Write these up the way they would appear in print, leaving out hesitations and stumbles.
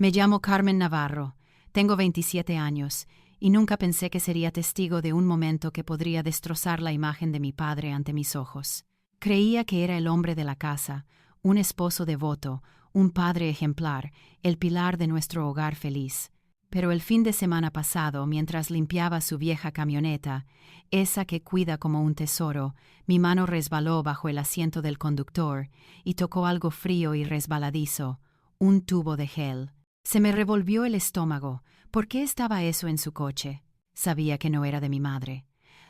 Me llamo Carmen Navarro, tengo 27 años, y nunca pensé que sería testigo de un momento que podría destrozar la imagen de mi padre ante mis ojos. Creía que era el hombre de la casa, un esposo devoto, un padre ejemplar, el pilar de nuestro hogar feliz. Pero el fin de semana pasado, mientras limpiaba su vieja camioneta, esa que cuida como un tesoro, mi mano resbaló bajo el asiento del conductor y tocó algo frío y resbaladizo, un tubo de gel. Se me revolvió el estómago. ¿Por qué estaba eso en su coche? Sabía que no era de mi madre.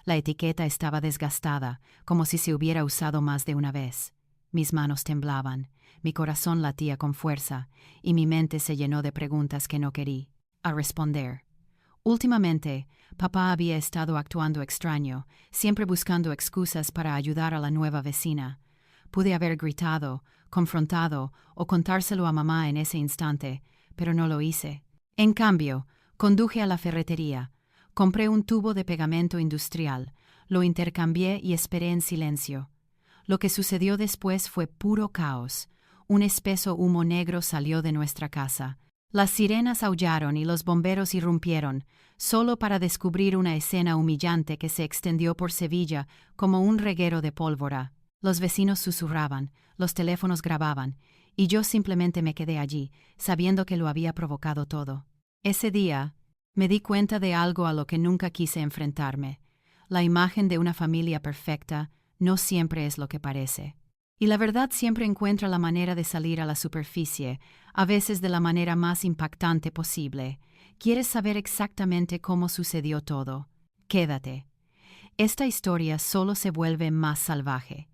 La etiqueta estaba desgastada, como si se hubiera usado más de una vez. Mis manos temblaban, mi corazón latía con fuerza, y mi mente se llenó de preguntas que no quería a responder. Últimamente, papá había estado actuando extraño, siempre buscando excusas para ayudar a la nueva vecina. Pude haber gritado, confrontado o contárselo a mamá en ese instante, pero no lo hice. En cambio, conduje a la ferretería, compré un tubo de pegamento industrial, lo intercambié y esperé en silencio. Lo que sucedió después fue puro caos. Un espeso humo negro salió de nuestra casa. Las sirenas aullaron y los bomberos irrumpieron, solo para descubrir una escena humillante que se extendió por Sevilla como un reguero de pólvora. Los vecinos susurraban, los teléfonos grababan, y yo simplemente me quedé allí, sabiendo que lo había provocado todo. Ese día, me di cuenta de algo a lo que nunca quise enfrentarme. La imagen de una familia perfecta no siempre es lo que parece. Y la verdad siempre encuentra la manera de salir a la superficie, a veces de la manera más impactante posible. ¿Quieres saber exactamente cómo sucedió todo? Quédate. Esta historia solo se vuelve más salvaje.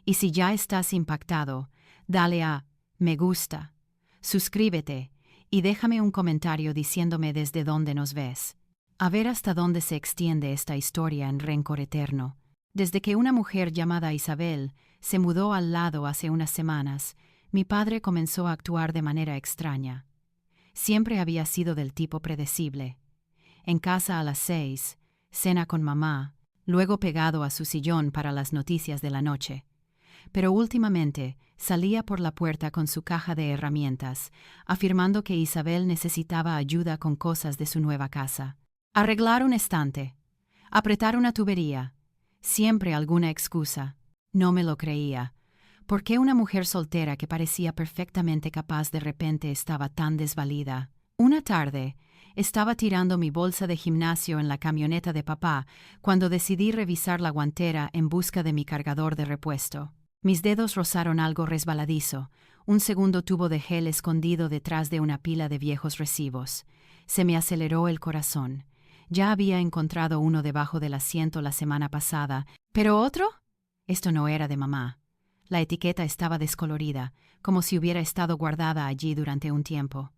Y si ya estás impactado, dale a me gusta, suscríbete y déjame un comentario diciéndome desde dónde nos ves. A ver hasta dónde se extiende esta historia en rencor eterno. Desde que una mujer llamada Isabel se mudó al lado hace unas semanas, mi padre comenzó a actuar de manera extraña. Siempre había sido del tipo predecible. En casa a las 6, cena con mamá, luego pegado a su sillón para las noticias de la noche. Pero últimamente salía por la puerta con su caja de herramientas, afirmando que Isabel necesitaba ayuda con cosas de su nueva casa. Arreglar un estante, apretar una tubería, siempre alguna excusa. No me lo creía. ¿Por qué una mujer soltera que parecía perfectamente capaz de repente estaba tan desvalida? Una tarde, estaba tirando mi bolsa de gimnasio en la camioneta de papá cuando decidí revisar la guantera en busca de mi cargador de repuesto. Mis dedos rozaron algo resbaladizo, un segundo tubo de gel escondido detrás de una pila de viejos recibos. Se me aceleró el corazón. Ya había encontrado uno debajo del asiento la semana pasada, ¿pero otro? Esto no era de mamá. La etiqueta estaba descolorida, como si hubiera estado guardada allí durante un tiempo.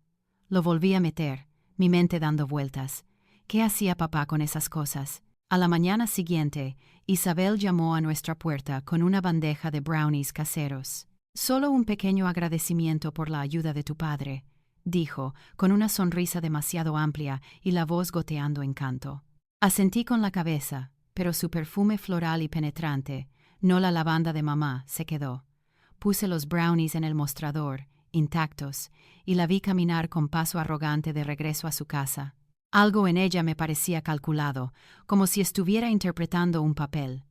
Lo volví a meter, mi mente dando vueltas. ¿Qué hacía papá con esas cosas? A la mañana siguiente, Isabel llamó a nuestra puerta con una bandeja de brownies caseros. «Solo un pequeño agradecimiento por la ayuda de tu padre», dijo, con una sonrisa demasiado amplia y la voz goteando encanto. Asentí con la cabeza, pero su perfume floral y penetrante, no la lavanda de mamá, se quedó. Puse los brownies en el mostrador, intactos, y la vi caminar con paso arrogante de regreso a su casa. Algo en ella me parecía calculado, como si estuviera interpretando un papel.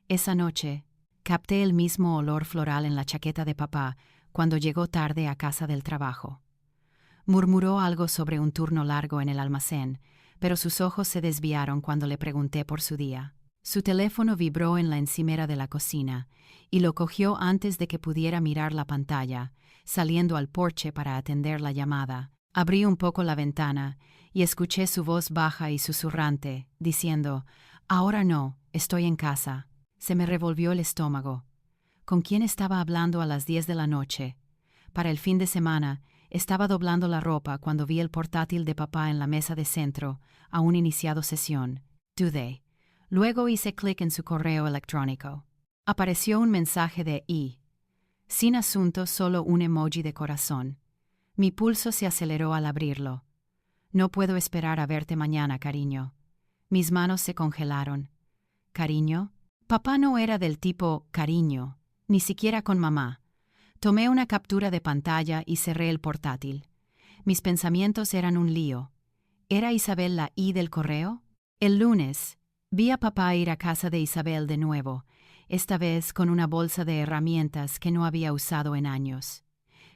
Esa noche, capté el mismo olor floral en la chaqueta de papá cuando llegó tarde a casa del trabajo. Murmuró algo sobre un turno largo en el almacén, pero sus ojos se desviaron cuando le pregunté por su día. Su teléfono vibró en la encimera de la cocina, y lo cogió antes de que pudiera mirar la pantalla, saliendo al porche para atender la llamada. Abrí un poco la ventana, y escuché su voz baja y susurrante, diciendo, «Ahora no, estoy en casa». Se me revolvió el estómago. ¿Con quién estaba hablando a las 10 de la noche? Para el fin de semana, estaba doblando la ropa cuando vi el portátil de papá en la mesa de centro, aún iniciado sesión. Dudé. Luego hice clic en su correo electrónico. Apareció un mensaje de I. Sin asunto, solo un emoji de corazón. Mi pulso se aceleró al abrirlo. «No puedo esperar a verte mañana, cariño». Mis manos se congelaron. ¿Cariño? Papá no era del tipo cariño, ni siquiera con mamá. Tomé una captura de pantalla y cerré el portátil. Mis pensamientos eran un lío. ¿Era Isabel la I del correo? El lunes, vi a papá ir a casa de Isabel de nuevo, esta vez con una bolsa de herramientas que no había usado en años.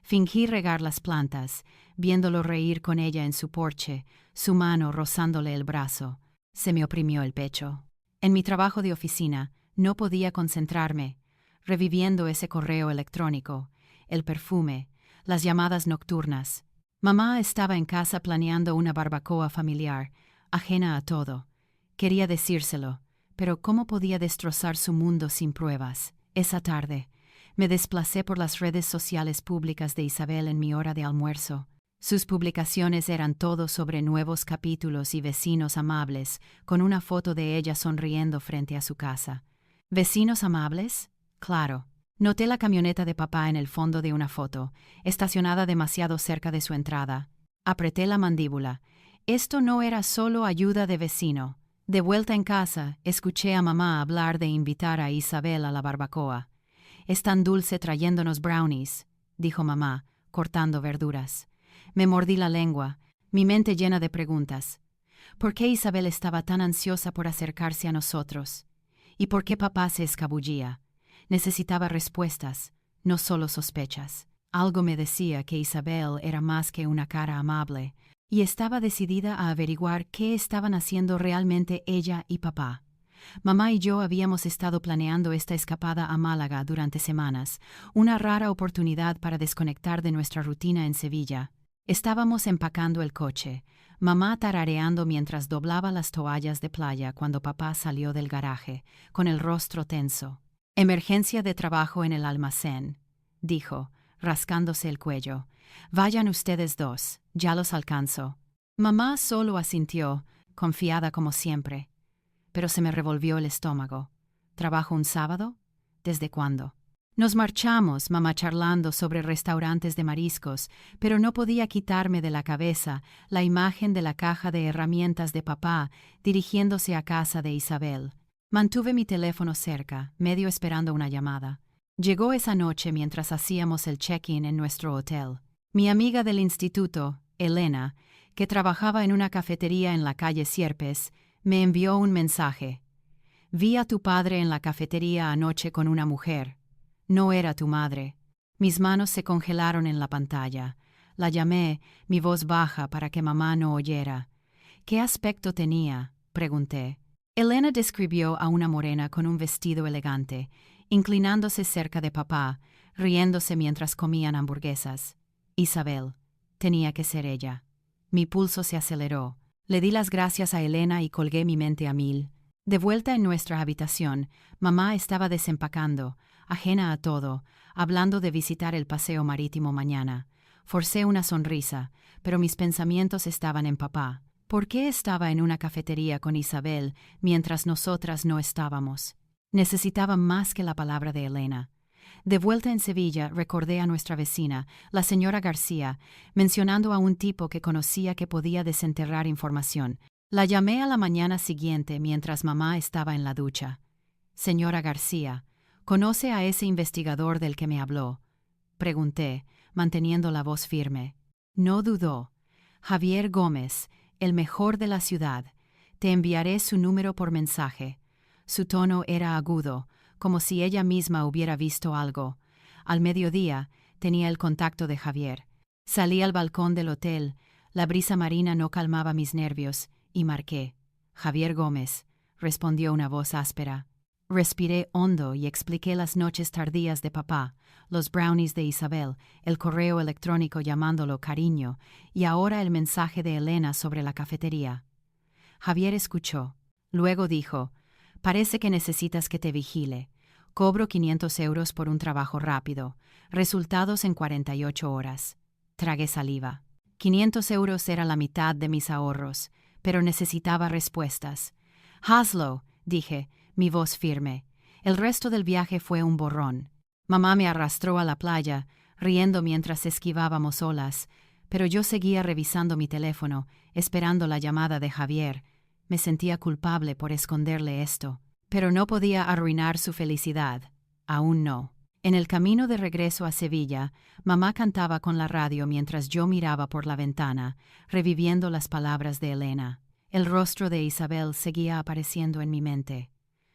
Fingí regar las plantas, viéndolo reír con ella en su porche, su mano rozándole el brazo. Se me oprimió el pecho. En mi trabajo de oficina, no podía concentrarme, reviviendo ese correo electrónico, el perfume, las llamadas nocturnas. Mamá estaba en casa planeando una barbacoa familiar, ajena a todo. Quería decírselo, pero ¿cómo podía destrozar su mundo sin pruebas? Esa tarde, me desplacé por las redes sociales públicas de Isabel en mi hora de almuerzo. Sus publicaciones eran todo sobre nuevos capítulos y vecinos amables, con una foto de ella sonriendo frente a su casa. ¿Vecinos amables? Claro. Noté la camioneta de papá en el fondo de una foto, estacionada demasiado cerca de su entrada. Apreté la mandíbula. Esto no era solo ayuda de vecino. De vuelta en casa, escuché a mamá hablar de invitar a Isabel a la barbacoa. «Es tan dulce trayéndonos brownies», dijo mamá, cortando verduras. Me mordí la lengua, mi mente llena de preguntas. ¿Por qué Isabel estaba tan ansiosa por acercarse a nosotros? ¿Y por qué papá se escabullía? Necesitaba respuestas, no solo sospechas. Algo me decía que Isabel era más que una cara amable, y estaba decidida a averiguar qué estaban haciendo realmente ella y papá. Mamá y yo habíamos estado planeando esta escapada a Málaga durante semanas, una rara oportunidad para desconectar de nuestra rutina en Sevilla. Estábamos empacando el coche, mamá tarareando mientras doblaba las toallas de playa cuando papá salió del garaje, con el rostro tenso. «Emergencia de trabajo en el almacén», dijo, rascándose el cuello. «Vayan ustedes dos, ya los alcanzo». Mamá solo asintió, confiada como siempre. Pero se me revolvió el estómago. ¿Trabajo un sábado? ¿Desde cuándo? Nos marchamos, mamá charlando sobre restaurantes de mariscos, pero no podía quitarme de la cabeza la imagen de la caja de herramientas de papá dirigiéndose a casa de Isabel. Mantuve mi teléfono cerca, medio esperando una llamada. Llegó esa noche mientras hacíamos el check-in en nuestro hotel. Mi amiga del instituto, Elena, que trabajaba en una cafetería en la calle Sierpes, me envió un mensaje. «Vi a tu padre en la cafetería anoche con una mujer. No era tu madre». Mis manos se congelaron en la pantalla. La llamé, mi voz baja para que mamá no oyera. «¿Qué aspecto tenía?», pregunté. Elena describió a una morena con un vestido elegante, inclinándose cerca de papá, riéndose mientras comían hamburguesas. Isabel. Tenía que ser ella. Mi pulso se aceleró. Le di las gracias a Elena y colgué mi mente a mil. De vuelta en nuestra habitación, mamá estaba desempacando, ajena a todo, hablando de visitar el paseo marítimo mañana. Forcé una sonrisa, pero mis pensamientos estaban en papá. ¿Por qué estaba en una cafetería con Isabel mientras nosotras no estábamos? Necesitaba más que la palabra de Elena. De vuelta en Sevilla, recordé a nuestra vecina, la señora García, mencionando a un tipo que conocía que podía desenterrar información. La llamé a la mañana siguiente mientras mamá estaba en la ducha. «Señora García, ¿conoce a ese investigador del que me habló?», pregunté, manteniendo la voz firme. No dudó. «Javier Gómez, el mejor de la ciudad. Te enviaré su número por mensaje». Su tono era agudo, como si ella misma hubiera visto algo. Al mediodía tenía el contacto de Javier. Salí al balcón del hotel, la brisa marina no calmaba mis nervios, y marqué. «Javier Gómez», respondió una voz áspera. Respiré hondo y expliqué las noches tardías de papá, los brownies de Isabel, el correo electrónico llamándolo cariño, y ahora el mensaje de Elena sobre la cafetería. Javier escuchó. Luego dijo: «Parece que necesitas que te vigile. Cobro 500 euros por un trabajo rápido. Resultados en 48 horas». Tragué saliva. 500 euros era la mitad de mis ahorros, pero necesitaba respuestas. «Hazlo», dije, mi voz firme. El resto del viaje fue un borrón. Mamá me arrastró a la playa, riendo mientras esquivábamos olas, pero yo seguía revisando mi teléfono, esperando la llamada de Javier. Me sentía culpable por esconderle esto, pero no podía arruinar su felicidad. Aún no. En el camino de regreso a Sevilla, mamá cantaba con la radio mientras yo miraba por la ventana, reviviendo las palabras de Elena. El rostro de Isabel seguía apareciendo en mi mente.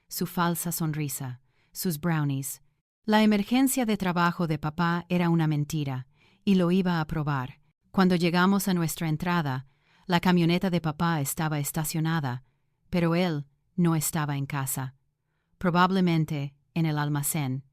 Su falsa sonrisa, sus brownies. La emergencia de trabajo de papá era una mentira, y lo iba a probar. Cuando llegamos a nuestra entrada, la camioneta de papá estaba estacionada, pero él no estaba en casa. Probablemente en el almacén,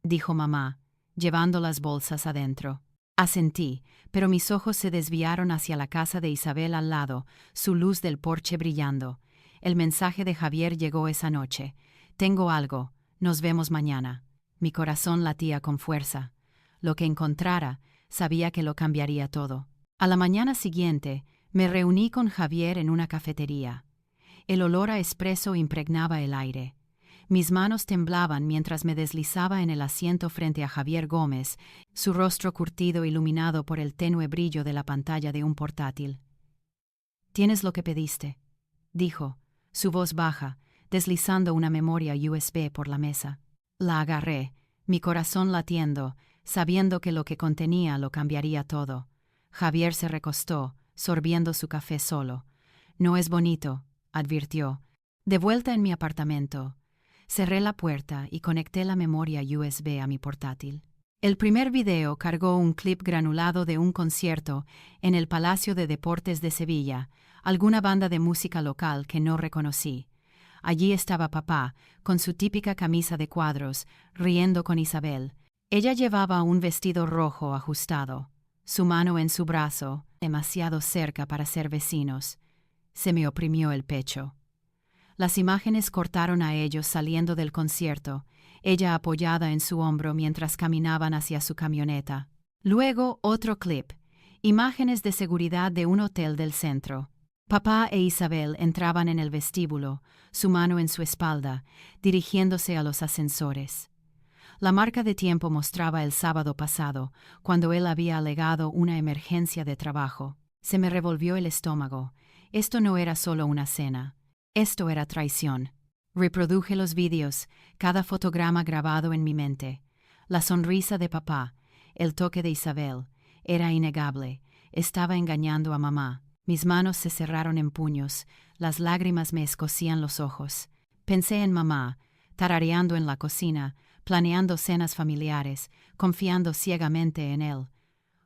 dijo mamá, llevando las bolsas adentro. Asentí, pero mis ojos se desviaron hacia la casa de Isabel al lado, su luz del porche brillando. El mensaje de Javier llegó esa noche. Tengo algo, nos vemos mañana. Mi corazón latía con fuerza. Lo que encontrara, sabía que lo cambiaría todo. A la mañana siguiente, me reuní con Javier en una cafetería. El olor a espresso impregnaba el aire. Mis manos temblaban mientras me deslizaba en el asiento frente a Javier Gómez, su rostro curtido iluminado por el tenue brillo de la pantalla de un portátil. «Tienes lo que pediste», dijo, su voz baja, deslizando una memoria USB por la mesa. La agarré, mi corazón latiendo, sabiendo que lo que contenía lo cambiaría todo. Javier se recostó, sorbiendo su café solo. «No es bonito», advirtió. De vuelta en mi apartamento, cerré la puerta y conecté la memoria USB a mi portátil. El primer video cargó un clip granulado de un concierto en el Palacio de Deportes de Sevilla, alguna banda de música local que no reconocí. Allí estaba papá, con su típica camisa de cuadros, riendo con Isabel. Ella llevaba un vestido rojo ajustado, su mano en su brazo, demasiado cerca para ser vecinos. Se me oprimió el pecho. Las imágenes cortaron a ellos saliendo del concierto, ella apoyada en su hombro mientras caminaban hacia su camioneta. Luego otro clip, imágenes de seguridad de un hotel del centro. Papá e Isabel entraban en el vestíbulo, su mano en su espalda, dirigiéndose a los ascensores. La marca de tiempo mostraba el sábado pasado, cuando él había alegado una emergencia de trabajo. Se me revolvió el estómago. Esto no era solo una cena. Esto era traición. Reproduje los vídeos, cada fotograma grabado en mi mente. La sonrisa de papá, el toque de Isabel, era innegable. Estaba engañando a mamá. Mis manos se cerraron en puños, las lágrimas me escocían los ojos. Pensé en mamá, tarareando en la cocina, planeando cenas familiares, confiando ciegamente en él.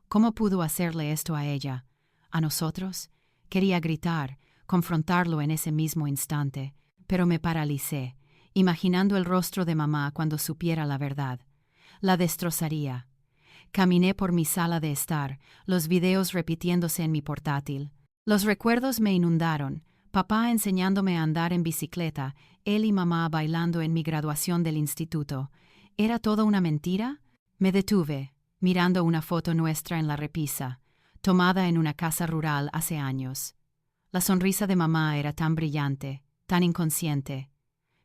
¿Cómo pudo hacerle esto a ella? ¿A nosotros? Quería gritar, confrontarlo en ese mismo instante, pero me paralicé, imaginando el rostro de mamá cuando supiera la verdad. La destrozaría. Caminé por mi sala de estar, los videos repitiéndose en mi portátil. Los recuerdos me inundaron, papá enseñándome a andar en bicicleta, él y mamá bailando en mi graduación del instituto. ¿Era todo una mentira? Me detuve, mirando una foto nuestra en la repisa, tomada en una casa rural hace años. La sonrisa de mamá era tan brillante, tan inconsciente.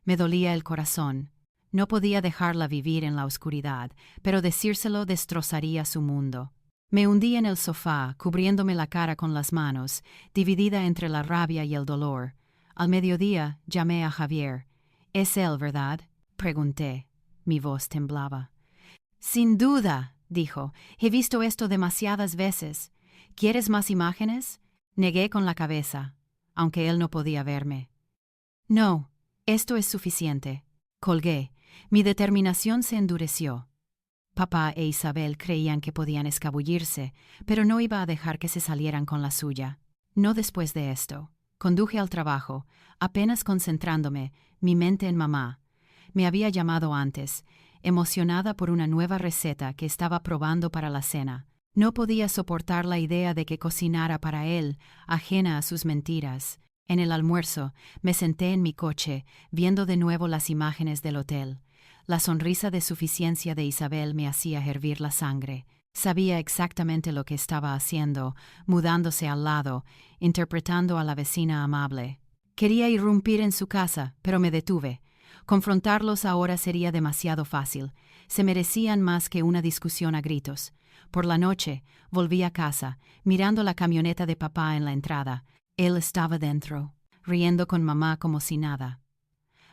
Me dolía el corazón. No podía dejarla vivir en la oscuridad, pero decírselo destrozaría su mundo. Me hundí en el sofá, cubriéndome la cara con las manos, dividida entre la rabia y el dolor. Al mediodía llamé a Javier. «¿Es él, verdad?», pregunté. Mi voz temblaba. «Sin duda», dijo. «He visto esto demasiadas veces. ¿Quieres más imágenes?». Negué con la cabeza, aunque él no podía verme. «No, esto es suficiente». Colgué. Mi determinación se endureció. Papá e Isabel creían que podían escabullirse, pero no iba a dejar que se salieran con la suya. No después de esto. Conduje al trabajo, apenas concentrándome, mi mente en mamá. Me había llamado antes, emocionada por una nueva receta que estaba probando para la cena. No podía soportar la idea de que cocinara para él, ajena a sus mentiras. En el almuerzo, me senté en mi coche, viendo de nuevo las imágenes del hotel. La sonrisa de suficiencia de Isabel me hacía hervir la sangre. Sabía exactamente lo que estaba haciendo, mudándose al lado, interpretando a la vecina amable. Quería irrumpir en su casa, pero me detuve. Confrontarlos ahora sería demasiado fácil. Se merecían más que una discusión a gritos. Por la noche, volví a casa, mirando la camioneta de papá en la entrada. Él estaba dentro, riendo con mamá como si nada.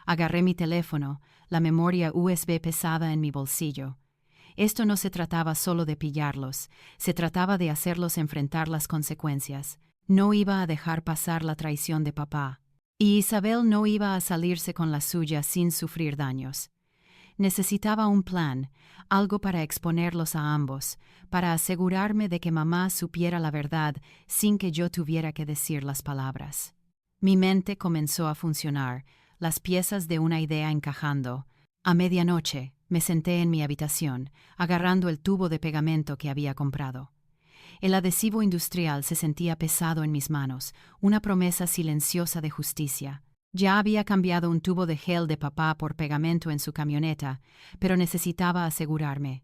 Agarré mi teléfono, la memoria USB pesada en mi bolsillo. Esto no se trataba solo de pillarlos, se trataba de hacerlos enfrentar las consecuencias. No iba a dejar pasar la traición de papá. Y Isabel no iba a salirse con la suya sin sufrir daños. Necesitaba un plan, algo para exponerlos a ambos, para asegurarme de que mamá supiera la verdad sin que yo tuviera que decir las palabras. Mi mente comenzó a funcionar, las piezas de una idea encajando. A medianoche, me senté en mi habitación, agarrando el tubo de pegamento que había comprado. El adhesivo industrial se sentía pesado en mis manos, una promesa silenciosa de justicia. Ya había cambiado un tubo de gel de papá por pegamento en su camioneta, pero necesitaba asegurarme.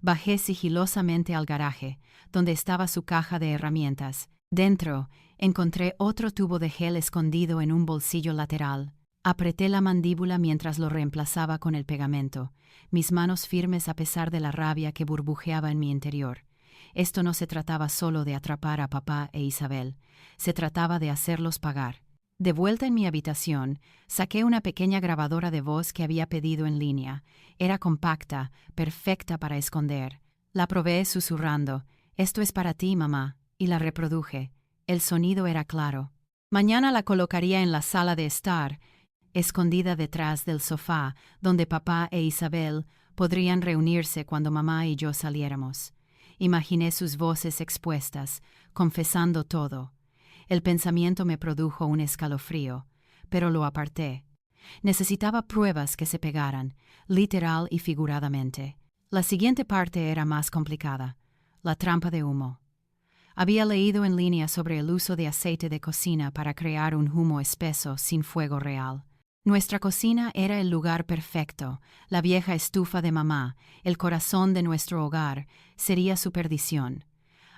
Bajé sigilosamente al garaje, donde estaba su caja de herramientas. Dentro, encontré otro tubo de gel escondido en un bolsillo lateral. Apreté la mandíbula mientras lo reemplazaba con el pegamento, mis manos firmes a pesar de la rabia que burbujeaba en mi interior. Esto no se trataba solo de atrapar a papá e Isabel, se trataba de hacerlos pagar. De vuelta en mi habitación, saqué una pequeña grabadora de voz que había pedido en línea. Era compacta, perfecta para esconder. La probé susurrando, «Esto es para ti, mamá», y la reproduje. El sonido era claro. Mañana la colocaría en la sala de estar, escondida detrás del sofá, donde papá e Isabel podrían reunirse cuando mamá y yo saliéramos. Imaginé sus voces expuestas, confesando todo. El pensamiento me produjo un escalofrío, pero lo aparté. Necesitaba pruebas que se pegaran, literal y figuradamente. La siguiente parte era más complicada, la trampa de humo. Había leído en línea sobre el uso de aceite de cocina para crear un humo espeso sin fuego real. Nuestra cocina era el lugar perfecto, la vieja estufa de mamá, el corazón de nuestro hogar, sería su perdición.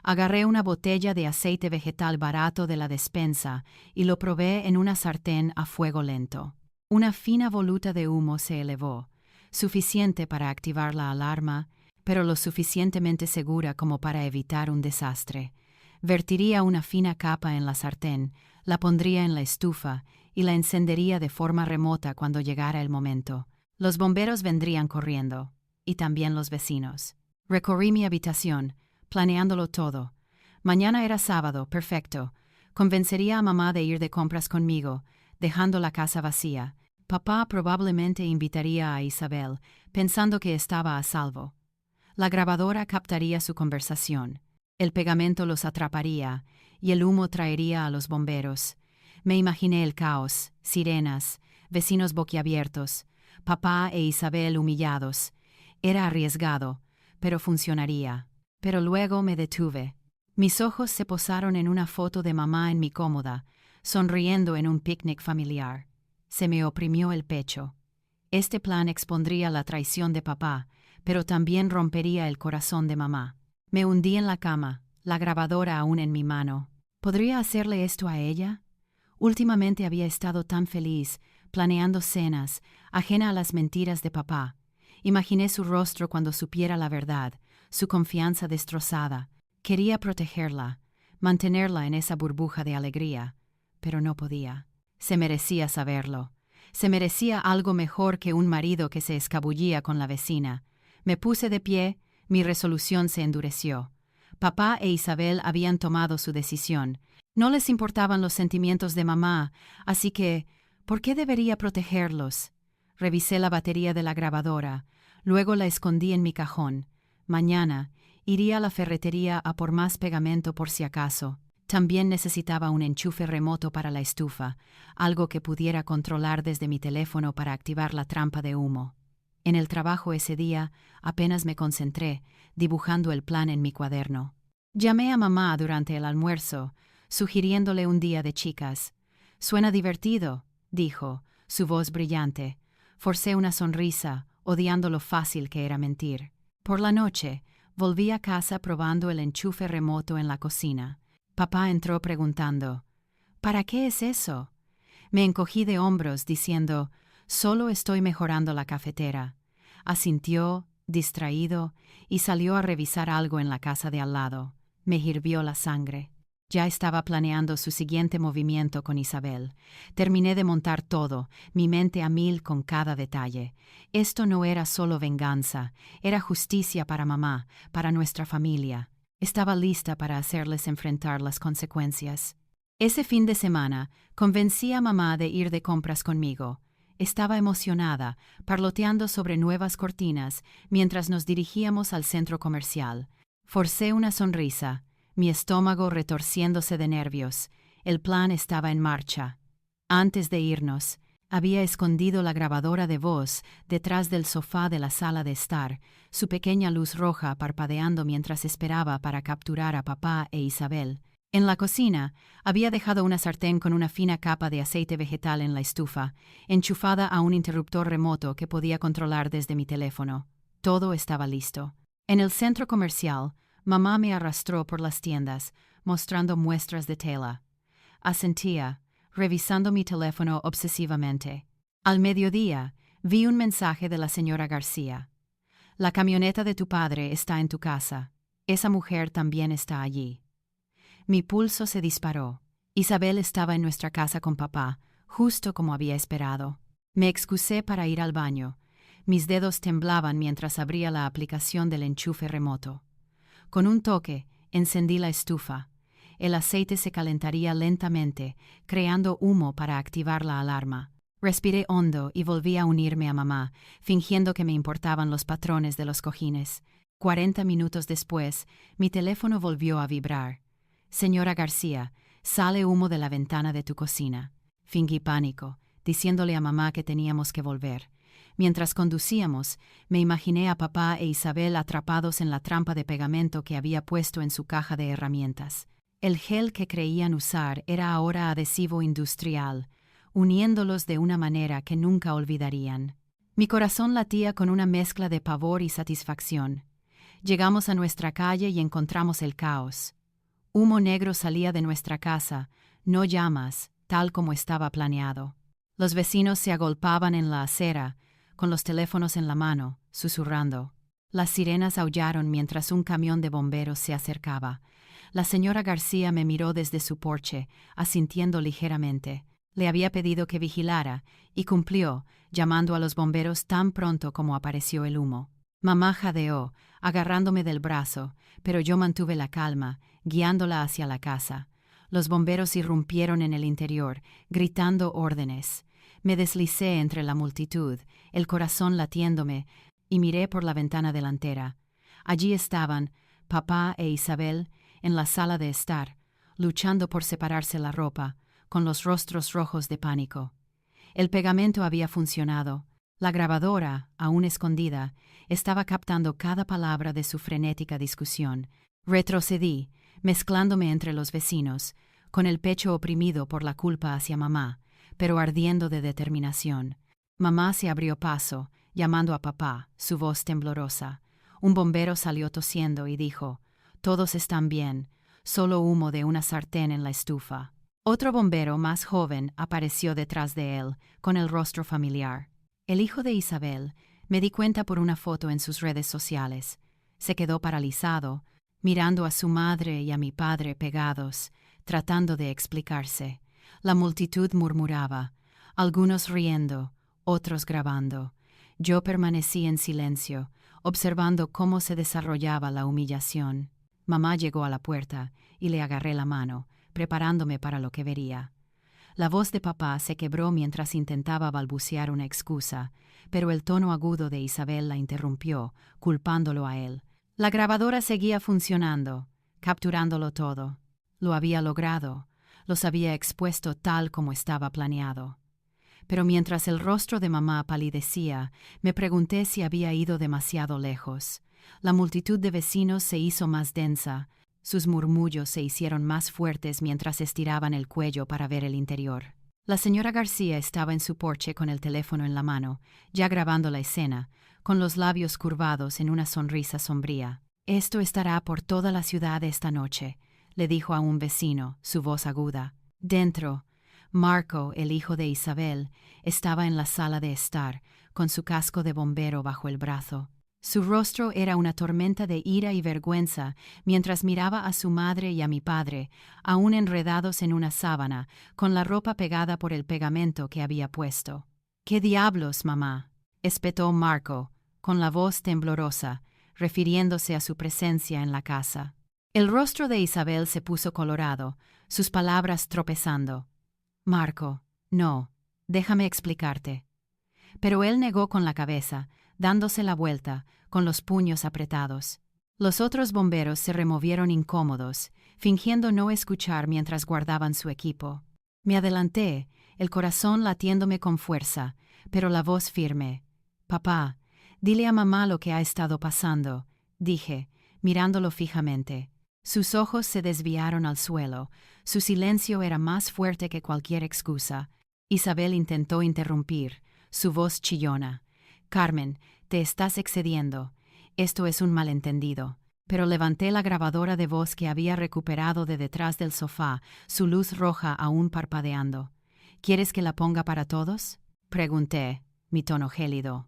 Agarré una botella de aceite vegetal barato de la despensa y lo probé en una sartén a fuego lento. Una fina voluta de humo se elevó, suficiente para activar la alarma, pero lo suficientemente segura como para evitar un desastre. Vertiría una fina capa en la sartén, la pondría en la estufa y la encendería de forma remota cuando llegara el momento. Los bomberos vendrían corriendo, y también los vecinos. Recorrí mi habitación, planeándolo todo. Mañana era sábado, perfecto. Convencería a mamá de ir de compras conmigo, dejando la casa vacía. Papá probablemente invitaría a Isabel, pensando que estaba a salvo. La grabadora captaría su conversación. El pegamento los atraparía, y el humo traería a los bomberos. Me imaginé el caos, sirenas, vecinos boquiabiertos, papá e Isabel humillados. Era arriesgado, pero funcionaría. Pero luego me detuve. Mis ojos se posaron en una foto de mamá en mi cómoda, sonriendo en un picnic familiar. Se me oprimió el pecho. Este plan expondría la traición de papá, pero también rompería el corazón de mamá. Me hundí en la cama, la grabadora aún en mi mano. ¿Podría hacerle esto a ella? Últimamente había estado tan feliz, planeando cenas, ajena a las mentiras de papá. Imaginé su rostro cuando supiera la verdad, su confianza destrozada. Quería protegerla, mantenerla en esa burbuja de alegría, pero no podía. Se merecía saberlo. Se merecía algo mejor que un marido que se escabullía con la vecina. Me puse de pie, mi resolución se endureció. Papá e Isabel habían tomado su decisión. No les importaban los sentimientos de mamá, así que, ¿por qué debería protegerlos? Revisé la batería de la grabadora, luego la escondí en mi cajón. Mañana iría a la ferretería a por más pegamento por si acaso. También necesitaba un enchufe remoto para la estufa, algo que pudiera controlar desde mi teléfono para activar la trampa de humo. En el trabajo ese día apenas me concentré, dibujando el plan en mi cuaderno. Llamé a mamá durante el almuerzo, sugiriéndole un día de chicas. «Suena divertido», dijo, su voz brillante. Forcé una sonrisa, odiando lo fácil que era mentir. Por la noche, volví a casa probando el enchufe remoto en la cocina. Papá entró preguntando, «¿Para qué es eso?» Me encogí de hombros diciendo, «Solo estoy mejorando la cafetera». Asintió, distraído, y salió a revisar algo en la casa de al lado. Me hirvió la sangre. Ya estaba planeando su siguiente movimiento con Isabel. Terminé de montar todo, mi mente a mil con cada detalle. Esto no era solo venganza, era justicia para mamá, para nuestra familia. Estaba lista para hacerles enfrentar las consecuencias. Ese fin de semana, convencí a mamá de ir de compras conmigo. Estaba emocionada, parloteando sobre nuevas cortinas, mientras nos dirigíamos al centro comercial. Forcé una sonrisa, mi estómago retorciéndose de nervios. El plan estaba en marcha. Antes de irnos, había escondido la grabadora de voz detrás del sofá de la sala de estar, su pequeña luz roja parpadeando mientras esperaba para capturar a papá e Isabel. En la cocina, había dejado una sartén con una fina capa de aceite vegetal en la estufa, enchufada a un interruptor remoto que podía controlar desde mi teléfono. Todo estaba listo. En el centro comercial, mamá me arrastró por las tiendas, mostrando muestras de tela. Asentía, revisando mi teléfono obsesivamente. Al mediodía, vi un mensaje de la señora García. La camioneta de tu padre está en tu casa. Esa mujer también está allí. Mi pulso se disparó. Isabel estaba en nuestra casa con papá, justo como había esperado. Me excusé para ir al baño. Mis dedos temblaban mientras abría la aplicación del enchufe remoto. Con un toque, encendí la estufa. El aceite se calentaría lentamente, creando humo para activar la alarma. Respiré hondo y volví a unirme a mamá, fingiendo que me importaban los patrones de los cojines. 40 minutos después, mi teléfono volvió a vibrar. Señora García, sale humo de la ventana de tu cocina. Fingí pánico, diciéndole a mamá que teníamos que volver. Mientras conducíamos, me imaginé a papá e Isabel atrapados en la trampa de pegamento que había puesto en su caja de herramientas. El gel que creían usar era ahora adhesivo industrial, uniéndolos de una manera que nunca olvidarían. Mi corazón latía con una mezcla de pavor y satisfacción. Llegamos a nuestra calle y encontramos el caos. Humo negro salía de nuestra casa, no llamas, tal como estaba planeado. Los vecinos se agolpaban en la acera, con los teléfonos en la mano, susurrando. Las sirenas aullaron mientras un camión de bomberos se acercaba. La señora García me miró desde su porche, asintiendo ligeramente. Le había pedido que vigilara, y cumplió, llamando a los bomberos tan pronto como apareció el humo. Mamá jadeó, agarrándome del brazo, pero yo mantuve la calma, guiándola hacia la casa. Los bomberos irrumpieron en el interior, gritando órdenes. Me deslicé entre la multitud, el corazón latiéndome, y miré por la ventana delantera. Allí estaban, papá e Isabel, en la sala de estar, luchando por separarse la ropa, con los rostros rojos de pánico. El pegamento había funcionado. La grabadora, aún escondida, estaba captando cada palabra de su frenética discusión. Retrocedí, mezclándome entre los vecinos, con el pecho oprimido por la culpa hacia mamá, pero ardiendo de determinación. Mamá se abrió paso, llamando a papá, su voz temblorosa. Un bombero salió tosiendo y dijo: «Todos están bien, solo humo de una sartén en la estufa». Otro bombero más joven apareció detrás de él, con el rostro familiar. El hijo de Isabel, me di cuenta por una foto en sus redes sociales. Se quedó paralizado, mirando a su madre y a mi padre pegados, tratando de explicarse. La multitud murmuraba, algunos riendo, otros grabando. Yo permanecí en silencio, observando cómo se desarrollaba la humillación. Mamá llegó a la puerta y le agarré la mano, preparándome para lo que vería. La voz de papá se quebró mientras intentaba balbucear una excusa, pero el tono agudo de Isabel la interrumpió, culpándolo a él. La grabadora seguía funcionando, capturándolo todo. Lo había logrado, los había expuesto tal como estaba planeado. Pero mientras el rostro de mamá palidecía, me pregunté si había ido demasiado lejos. La multitud de vecinos se hizo más densa. Sus murmullos se hicieron más fuertes mientras estiraban el cuello para ver el interior. La señora García estaba en su porche con el teléfono en la mano, ya grabando la escena, con los labios curvados en una sonrisa sombría. «Esto estará por toda la ciudad esta noche», le dijo a un vecino, su voz aguda. Dentro, Marco, el hijo de Isabel, estaba en la sala de estar, con su casco de bombero bajo el brazo. Su rostro era una tormenta de ira y vergüenza mientras miraba a su madre y a mi padre, aún enredados en una sábana, con la ropa pegada por el pegamento que había puesto. «¿Qué diablos, mamá?», espetó Marco, con la voz temblorosa, refiriéndose a su presencia en la casa. El rostro de Isabel se puso colorado, sus palabras tropezando. «Marco, no, déjame explicarte». Pero él negó con la cabeza, dándose la vuelta, con los puños apretados. Los otros bomberos se removieron incómodos, fingiendo no escuchar mientras guardaban su equipo. Me adelanté, el corazón latiéndome con fuerza, pero la voz firme. «Papá, dile a mamá lo que ha estado pasando», dije, mirándolo fijamente. Sus ojos se desviaron al suelo, su silencio era más fuerte que cualquier excusa. Isabel intentó interrumpir, su voz chillona. «Carmen, te estás excediendo. Esto es un malentendido». Pero levanté la grabadora de voz que había recuperado de detrás del sofá, su luz roja aún parpadeando. «¿Quieres que la ponga para todos?», pregunté, mi tono gélido.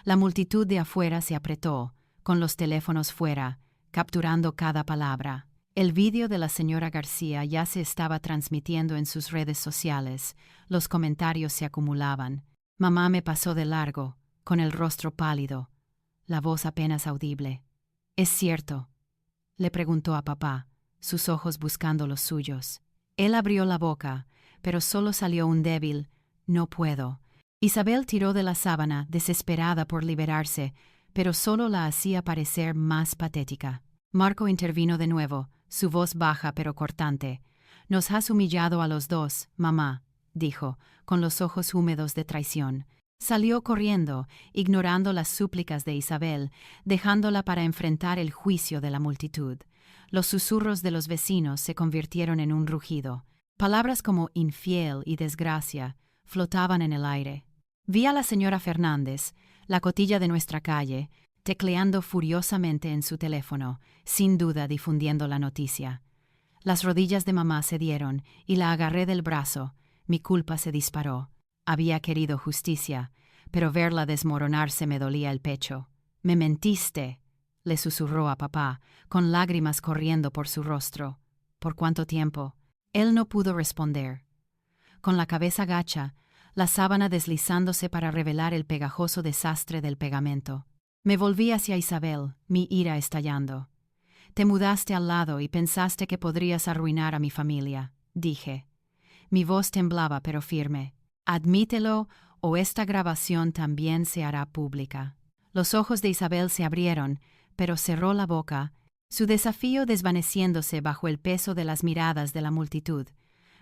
La multitud de afuera se apretó, con los teléfonos fuera, capturando cada palabra. El vídeo de la señora García ya se estaba transmitiendo en sus redes sociales, los comentarios se acumulaban. Mamá me pasó de largo, con el rostro pálido, la voz apenas audible. «¿Es cierto?», le preguntó a papá, sus ojos buscando los suyos. Él abrió la boca, pero solo salió un débil «no puedo». Isabel tiró de la sábana, desesperada por liberarse, pero solo la hacía parecer más patética. Marco intervino de nuevo, su voz baja pero cortante. «Nos has humillado a los dos, mamá», dijo, con los ojos húmedos de traición. Salió corriendo, ignorando las súplicas de Isabel, dejándola para enfrentar el juicio de la multitud. Los susurros de los vecinos se convirtieron en un rugido. Palabras como infiel y desgracia flotaban en el aire. Vi a la señora Fernández, la cotilla de nuestra calle, tecleando furiosamente en su teléfono, sin duda difundiendo la noticia. Las rodillas de mamá cedieron y la agarré del brazo. Mi culpa se disparó. Había querido justicia, pero verla desmoronarse me dolía el pecho. «Me mentiste», le susurró a papá, con lágrimas corriendo por su rostro. «¿Por cuánto tiempo?». Él no pudo responder. Con la cabeza gacha, la sábana deslizándose para revelar el pegajoso desastre del pegamento. Me volví hacia Isabel, mi ira estallando. «Te mudaste al lado y pensaste que podrías arruinar a mi familia», dije. Mi voz temblaba pero firme. «Admítelo o esta grabación también se hará pública». Los ojos de Isabel se abrieron, pero cerró la boca, su desafío desvaneciéndose bajo el peso de las miradas de la multitud.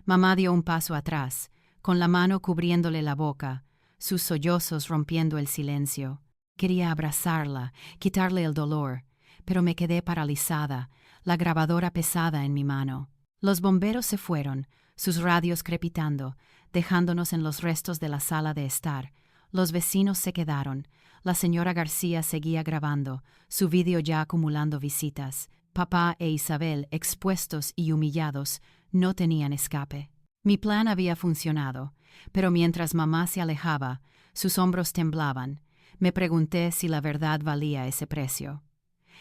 Mamá dio un paso atrás, con la mano cubriéndole la boca, sus sollozos rompiendo el silencio. Quería abrazarla, quitarle el dolor, pero me quedé paralizada, la grabadora pesada en mi mano. Los bomberos se fueron, sus radios crepitando, dejándonos en los restos de la sala de estar. Los vecinos se quedaron. La señora García seguía grabando, su vídeo ya acumulando visitas. Papá e Isabel, expuestos y humillados, no tenían escape. Mi plan había funcionado, pero mientras mamá se alejaba, sus hombros temblaban. Me pregunté si la verdad valía ese precio.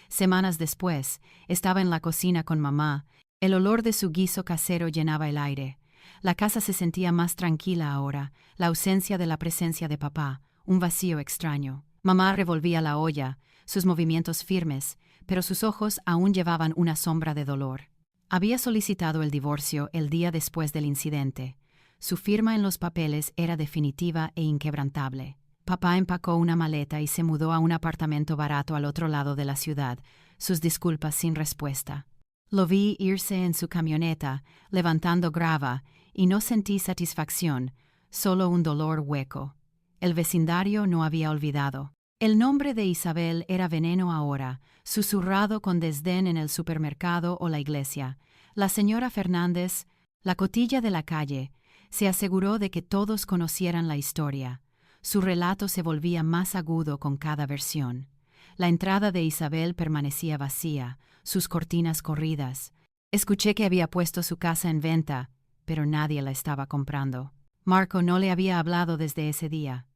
Semanas después, estaba en la cocina con mamá. El olor de su guiso casero llenaba el aire. La casa se sentía más tranquila ahora, la ausencia de la presencia de papá, un vacío extraño. Mamá revolvía la olla, sus movimientos firmes, pero sus ojos aún llevaban una sombra de dolor. Había solicitado el divorcio el día después del incidente. Su firma en los papeles era definitiva e inquebrantable. Papá empacó una maleta y se mudó a un apartamento barato al otro lado de la ciudad, sus disculpas sin respuesta. Lo vi irse en su camioneta, levantando grava, y no sentí satisfacción, solo un dolor hueco. El vecindario no había olvidado. El nombre de Isabel era veneno ahora, susurrado con desdén en el supermercado o la iglesia. La señora Fernández, la cotilla de la calle, se aseguró de que todos conocieran la historia. Su relato se volvía más agudo con cada versión. La entrada de Isabel permanecía vacía, sus cortinas corridas. Escuché que había puesto su casa en venta, pero nadie la estaba comprando. Marco no le había hablado desde ese día.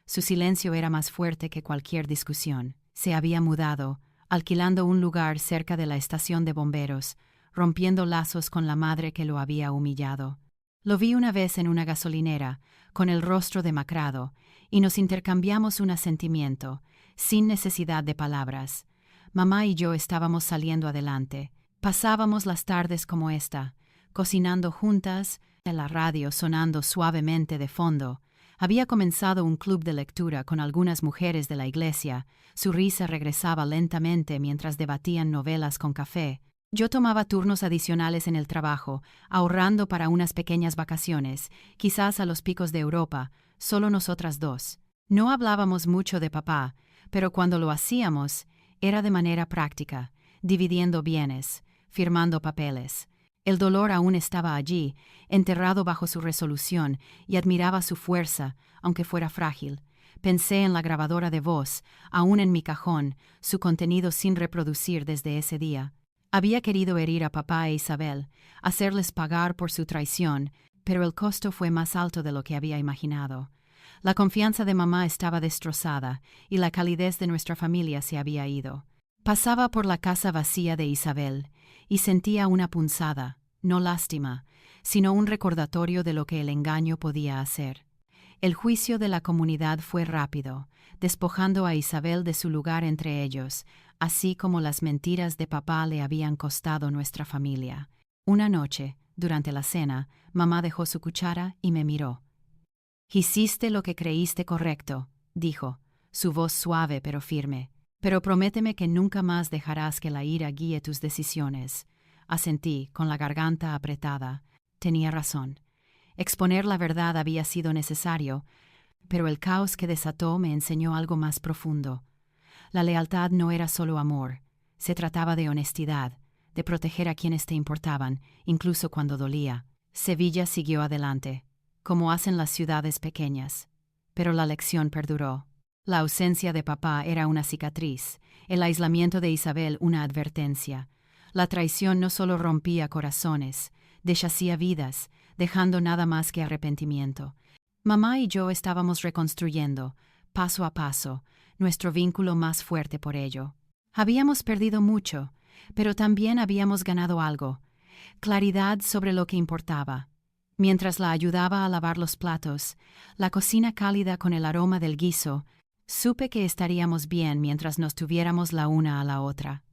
Su silencio era más fuerte que cualquier discusión. Se había mudado, alquilando un lugar cerca de la estación de bomberos, rompiendo lazos con la madre que lo había humillado. Lo vi una vez en una gasolinera, con el rostro demacrado, y nos intercambiamos un asentimiento, sin necesidad de palabras. Mamá y yo estábamos saliendo adelante. Pasábamos las tardes como esta, cocinando juntas, en la radio sonando suavemente de fondo. Había comenzado un club de lectura con algunas mujeres de la iglesia. Su risa regresaba lentamente mientras debatían novelas con café. Yo tomaba turnos adicionales en el trabajo, ahorrando para unas pequeñas vacaciones, quizás a los picos de Europa, solo nosotras dos. No hablábamos mucho de papá, pero cuando lo hacíamos, era de manera práctica, dividiendo bienes, firmando papeles. El dolor aún estaba allí, enterrado bajo su resolución, y admiraba su fuerza, aunque fuera frágil. Pensé en la grabadora de voz, aún en mi cajón, su contenido sin reproducir desde ese día. Había querido herir a papá e Isabel, hacerles pagar por su traición, pero el costo fue más alto de lo que había imaginado. La confianza de mamá estaba destrozada, y la calidez de nuestra familia se había ido. Pasaba por la casa vacía de Isabel, y sentía una punzada, no lástima, sino un recordatorio de lo que el engaño podía hacer. El juicio de la comunidad fue rápido, despojando a Isabel de su lugar entre ellos, así como las mentiras de papá le habían costado nuestra familia. Una noche, durante la cena, mamá dejó su cuchara y me miró. «Hiciste lo que creíste correcto», dijo, su voz suave pero firme. «Pero prométeme que nunca más dejarás que la ira guíe tus decisiones». Asentí, con la garganta apretada. Tenía razón. Exponer la verdad había sido necesario, pero el caos que desató me enseñó algo más profundo. La lealtad no era solo amor, se trataba de honestidad, de proteger a quienes te importaban, incluso cuando dolía. Sevilla siguió adelante, como hacen las ciudades pequeñas, pero la lección perduró. La ausencia de papá era una cicatriz, el aislamiento de Isabel una advertencia. La traición no solo rompía corazones, deshacía vidas, dejando nada más que arrepentimiento. Mamá y yo estábamos reconstruyendo, paso a paso, nuestro vínculo más fuerte por ello. Habíamos perdido mucho, pero también habíamos ganado algo: claridad sobre lo que importaba. Mientras la ayudaba a lavar los platos, la cocina cálida con el aroma del guiso, supe que estaríamos bien mientras nos tuviéramos la una a la otra.